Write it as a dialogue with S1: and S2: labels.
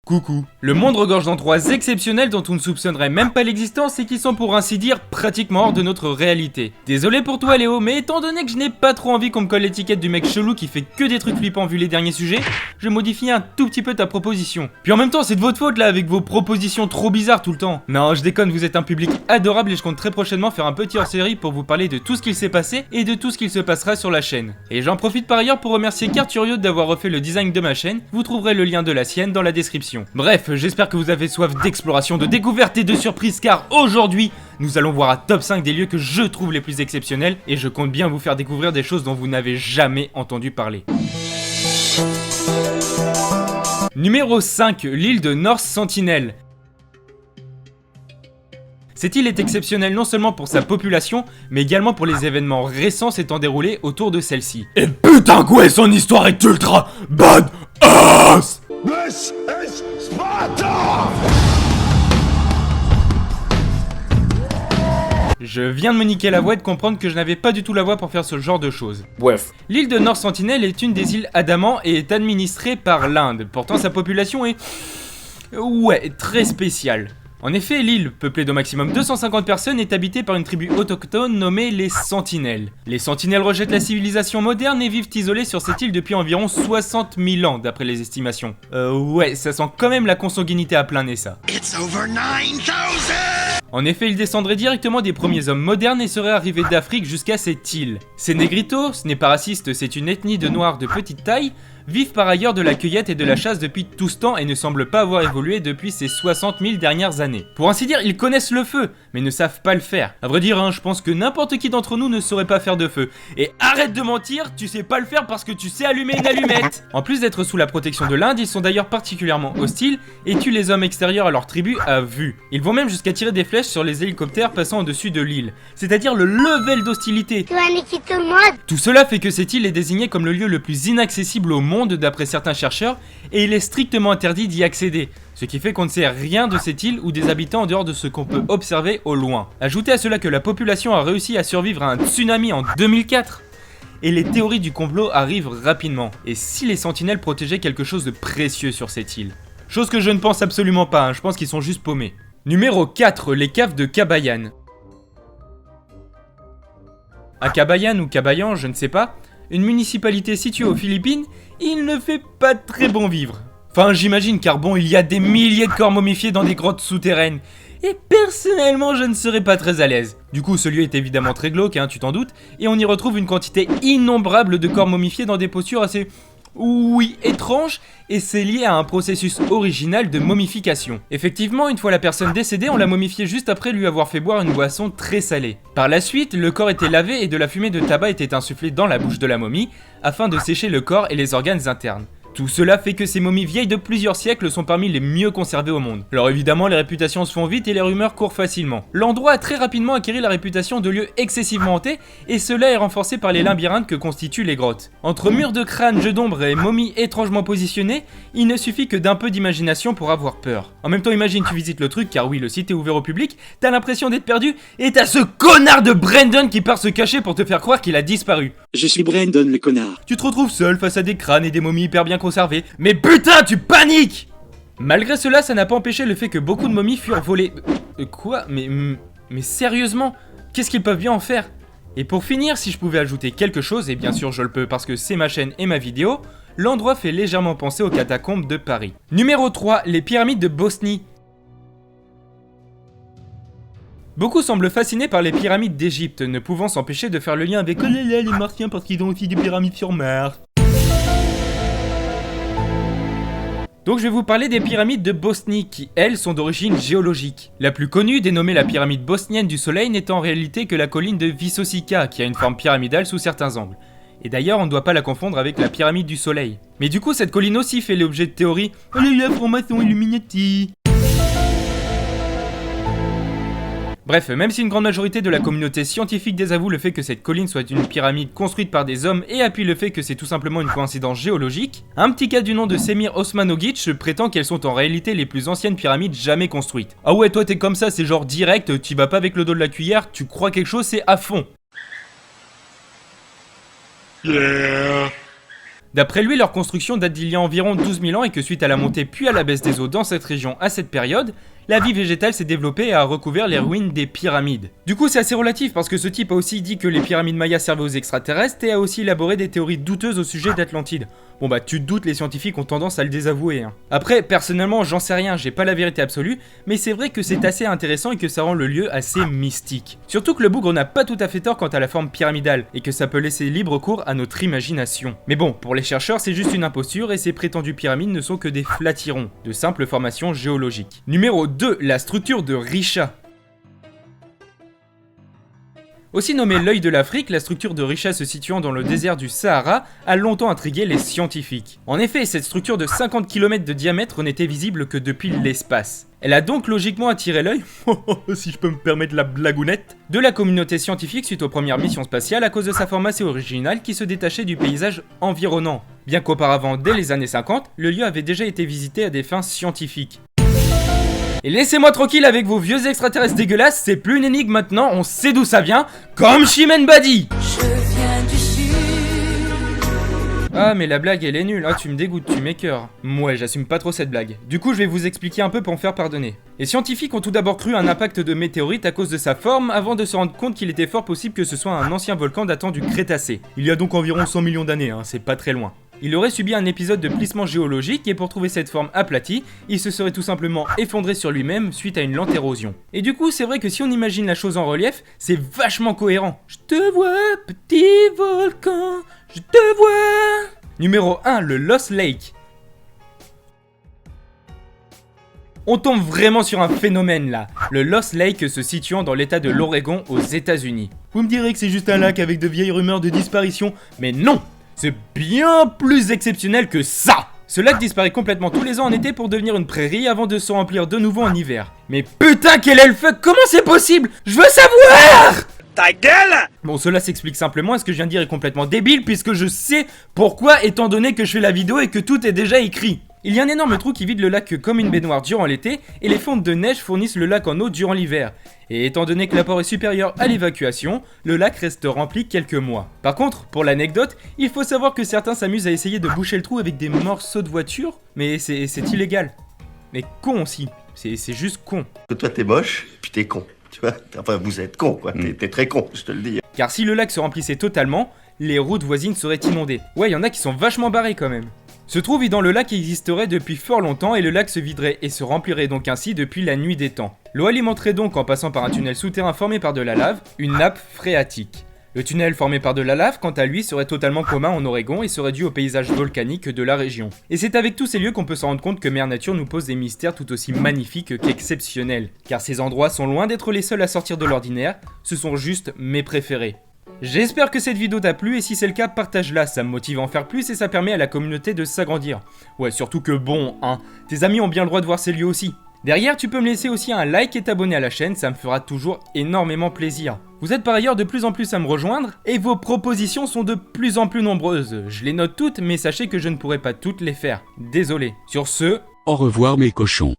S1: Coucou. Le monde regorge d'endroits exceptionnels dont on ne soupçonnerait même pas l'existence et qui sont pour ainsi dire pratiquement hors de notre réalité. Désolé pour toi Léo, mais étant donné que je n'ai pas trop envie qu'on me colle l'étiquette du mec chelou qui fait que des trucs flippants vu les derniers sujets, je modifie un tout petit peu ta proposition. Puis en même temps c'est de votre faute là avec vos propositions trop bizarres tout le temps. Non je déconne, vous êtes un public adorable et je compte très prochainement faire un petit hors-série pour vous parler de tout ce qu'il s'est passé et de tout ce qu'il se passera sur la chaîne. Et j'en profite par ailleurs pour remercier Carturio d'avoir refait le design de ma chaîne, vous trouverez le lien de la sienne dans la description. Bref, j'espère que vous avez soif d'exploration, de découverte et de surprise car aujourd'hui, nous allons voir un top 5 des lieux que je trouve les plus exceptionnels et je compte bien vous faire découvrir des choses dont vous n'avez jamais entendu parler. Numéro 5, l'île de North Sentinel. Cette île est exceptionnelle non seulement pour sa population, mais également pour les événements récents s'étant déroulés autour de celle-ci.
S2: Et putain ouais, son histoire est ultra badass. This is Sparta!
S1: Je viens de me niquer la voix et de comprendre que je n'avais pas du tout la voix pour faire ce genre de choses.
S2: Bref.
S1: L'île de North Sentinel est une des îles Andaman et est administrée par l'Inde. Pourtant sa population est... ouais, très spéciale. En effet, l'île, peuplée d'au maximum 250 personnes, est habitée par une tribu autochtone nommée les Sentinelles. Les Sentinelles rejettent la civilisation moderne et vivent isolés sur cette île depuis environ 60 000 ans, d'après les estimations. Ouais, ça sent quand même la consanguinité à plein nez, ça.
S2: It's over 9000!
S1: En effet, ils descendraient directement des premiers hommes modernes et seraient arrivés d'Afrique jusqu'à cette île. Ces négritos, ce n'est pas raciste, c'est une ethnie de noirs de petite taille, vivent par ailleurs de la cueillette et de la chasse depuis tout ce temps et ne semblent pas avoir évolué depuis ces 60 000 dernières années. Pour ainsi dire, ils connaissent le feu, mais ne savent pas le faire. À vrai dire, je pense que n'importe qui d'entre nous ne saurait pas faire de feu. Et arrête de mentir, tu sais pas le faire parce que tu sais allumer une allumette. En plus d'être sous la protection de l'Inde, ils sont d'ailleurs particulièrement hostiles et tuent les hommes extérieurs à leur tribu à vue. Ils vont même jusqu'à tirer des flèches sur les hélicoptères passant au-dessus de l'île, c'est-à-dire le level d'hostilité. Tout cela fait que cette île est désignée comme le lieu le plus inaccessible au monde d'après certains chercheurs, et il est strictement interdit d'y accéder, ce qui fait qu'on ne sait rien de cette île ou des habitants en dehors de ce qu'on peut observer au loin. Ajoutez à cela que la population a réussi à survivre à un tsunami en 2004, et les théories du complot arrivent rapidement. Et si les sentinelles protégeaient quelque chose de précieux sur cette île? Chose que je ne pense absolument pas, je pense qu'ils sont juste paumés. Numéro 4, les caves de Kabayan. À Kabayan ou Kabayan, je ne sais pas, une municipalité située aux Philippines, il ne fait pas très bon vivre. Enfin, j'imagine car bon, il y a des milliers de corps momifiés dans des grottes souterraines. Et personnellement, je ne serais pas très à l'aise. Du coup, ce lieu est évidemment très glauque, tu t'en doutes, et on y retrouve une quantité innombrable de corps momifiés dans des postures assez... oui, étrange, et c'est lié à un processus original de momification. Effectivement, une fois la personne décédée, on l'a momifiée juste après lui avoir fait boire une boisson très salée. Par la suite, le corps était lavé et de la fumée de tabac était insufflée dans la bouche de la momie, afin de sécher le corps et les organes internes. Tout cela fait que ces momies vieilles de plusieurs siècles sont parmi les mieux conservées au monde. Alors évidemment, les réputations se font vite et les rumeurs courent facilement. L'endroit a très rapidement acquis la réputation de lieu excessivement hanté, et cela est renforcé par les labyrinthes que constituent les grottes. Entre murs de crâne, jeux d'ombre et momies étrangement positionnées, il ne suffit que d'un peu d'imagination pour avoir peur. En même temps, imagine tu visites le truc, car oui, le site est ouvert au public, t'as l'impression d'être perdu, et t'as ce connard de Brandon qui part se cacher pour te faire croire qu'il a disparu.
S3: Je suis Brandon le connard.
S1: Tu te retrouves seul face à des crânes et des momies hyper bien conservées. Mais putain, tu paniques! Malgré cela, ça n'a pas empêché le fait que beaucoup de momies furent volées. Quoi? Mais sérieusement? Qu'est-ce qu'ils peuvent bien en faire? Et pour finir, si je pouvais ajouter quelque chose, et bien sûr je le peux parce que c'est ma chaîne et ma vidéo, l'endroit fait légèrement penser aux catacombes de Paris. Numéro 3, les pyramides de Bosnie. Beaucoup semblent fascinés par les pyramides d'Égypte, ne pouvant s'empêcher de faire le lien avec les Martiens parce qu'ils ont aussi des pyramides sur Mars. Donc je vais vous parler des pyramides de Bosnie qui, elles, sont d'origine géologique. La plus connue, dénommée la pyramide bosnienne du soleil, n'est en réalité que la colline de Visosika, qui a une forme pyramidale sous certains angles. Et d'ailleurs, on ne doit pas la confondre avec la pyramide du soleil. Mais du coup, cette colline aussi fait l'objet de théories. Oh là là, formation Illuminati. Bref, même si une grande majorité de la communauté scientifique désavoue le fait que cette colline soit une pyramide construite par des hommes et appuie le fait que c'est tout simplement une coïncidence géologique, un petit gars du nom de Semir Osmanogic prétend qu'elles sont en réalité les plus anciennes pyramides jamais construites. Ah ouais, toi t'es comme ça, c'est genre direct, tu vas pas avec le dos de la cuillère, tu crois quelque chose, c'est à fond.
S2: Yeah.
S1: D'après lui, leur construction date d'il y a environ 12 000 ans et que suite à la montée puis à la baisse des eaux dans cette région à cette période, la vie végétale s'est développée et a recouvert les ruines des pyramides. Du coup, c'est assez relatif parce que ce type a aussi dit que les pyramides mayas servaient aux extraterrestres et a aussi élaboré des théories douteuses au sujet d'Atlantide. Bon bah tu te doutes, les scientifiques ont tendance à le désavouer. Après, personnellement, j'en sais rien, j'ai pas la vérité absolue, mais c'est vrai que c'est assez intéressant et que ça rend le lieu assez mystique. Surtout que le bougre n'a pas tout à fait tort quant à la forme pyramidale, et que ça peut laisser libre cours à notre imagination. Mais bon, pour les chercheurs, c'est juste une imposture et ces prétendues pyramides ne sont que des flatirons, de simples formations géologiques. Numéro 2, la structure de Risha. Aussi nommée l'œil de l'Afrique, la structure de Risha se situant dans le désert du Sahara a longtemps intrigué les scientifiques. En effet, cette structure de 50 km de diamètre n'était visible que depuis l'espace. Elle a donc logiquement attiré l'œil, si je peux me permettre la blagounette, de la communauté scientifique suite aux premières missions spatiales à cause de sa forme assez originale qui se détachait du paysage environnant. Bien qu'auparavant, dès les années 50, le lieu avait déjà été visité à des fins scientifiques. Et laissez-moi tranquille avec vos vieux extraterrestres dégueulasses, c'est plus une énigme maintenant, on sait d'où ça vient, comme Chimène Badi.
S4: Je viens du sud.
S1: Ah mais la blague elle est nulle, ah tu me dégoûtes, tu m'écœures. Ouais, j'assume pas trop cette blague. Du coup je vais vous expliquer un peu pour me faire pardonner. Les scientifiques ont tout d'abord cru un impact de météorite à cause de sa forme, avant de se rendre compte qu'il était fort possible que ce soit un ancien volcan datant du Crétacé. Il y a donc environ 100 millions d'années, c'est pas très loin. Il aurait subi un épisode de plissement géologique et pour trouver cette forme aplatie, il se serait tout simplement effondré sur lui-même suite à une lente érosion. Et du coup, c'est vrai que si on imagine la chose en relief, c'est vachement cohérent. Je te vois, petit volcan, je te vois. Numéro 1, le Lost Lake. On tombe vraiment sur un phénomène là, le Lost Lake se situant dans l'état de l'Oregon aux États-Unis. Vous me direz que c'est juste un lac avec de vieilles rumeurs de disparition, mais non! C'est bien plus exceptionnel que ça! Ce lac disparaît complètement tous les ans en été pour devenir une prairie avant de se remplir de nouveau en hiver. Mais putain, quel est le fuck? Comment c'est possible? Je veux savoir!
S2: Ta gueule!
S1: Bon, cela s'explique simplement, et ce que je viens de dire est complètement débile puisque je sais pourquoi étant donné que je fais la vidéo et que tout est déjà écrit. Il y a un énorme trou qui vide le lac comme une baignoire durant l'été et les fontes de neige fournissent le lac en eau durant l'hiver. Et étant donné que l'apport est supérieur à l'évacuation, le lac reste rempli quelques mois. Par contre, pour l'anecdote, il faut savoir que certains s'amusent à essayer de boucher le trou avec des morceaux de voiture, mais c'est illégal. Mais con aussi, c'est juste con.
S5: Que toi t'es moche, puis t'es con, tu vois. Enfin, vous êtes con, quoi. T'es très con, je te le dis.
S1: Car si le lac se remplissait totalement, les routes voisines seraient inondées. Ouais, il y en a qui sont vachement barrés quand même. Ce trou vit dans le lac existerait depuis fort longtemps et le lac se viderait et se remplirait donc ainsi depuis la nuit des temps. L'eau alimenterait donc en passant par un tunnel souterrain formé par de la lave, une nappe phréatique. Le tunnel formé par de la lave, quant à lui, serait totalement commun en Oregon et serait dû au paysage volcanique de la région. Et c'est avec tous ces lieux qu'on peut se rendre compte que Mère Nature nous pose des mystères tout aussi magnifiques qu'exceptionnels. Car ces endroits sont loin d'être les seuls à sortir de l'ordinaire, ce sont juste mes préférés. J'espère que cette vidéo t'a plu et si c'est le cas, partage-la, ça me motive à en faire plus et ça permet à la communauté de s'agrandir. Ouais, surtout que bon, tes amis ont bien le droit de voir ces lieux aussi. Derrière, tu peux me laisser aussi un like et t'abonner à la chaîne, ça me fera toujours énormément plaisir. Vous êtes par ailleurs de plus en plus à me rejoindre et vos propositions sont de plus en plus nombreuses. Je les note toutes, mais sachez que je ne pourrai pas toutes les faire. Désolé. Sur ce,
S3: Au revoir mes cochons.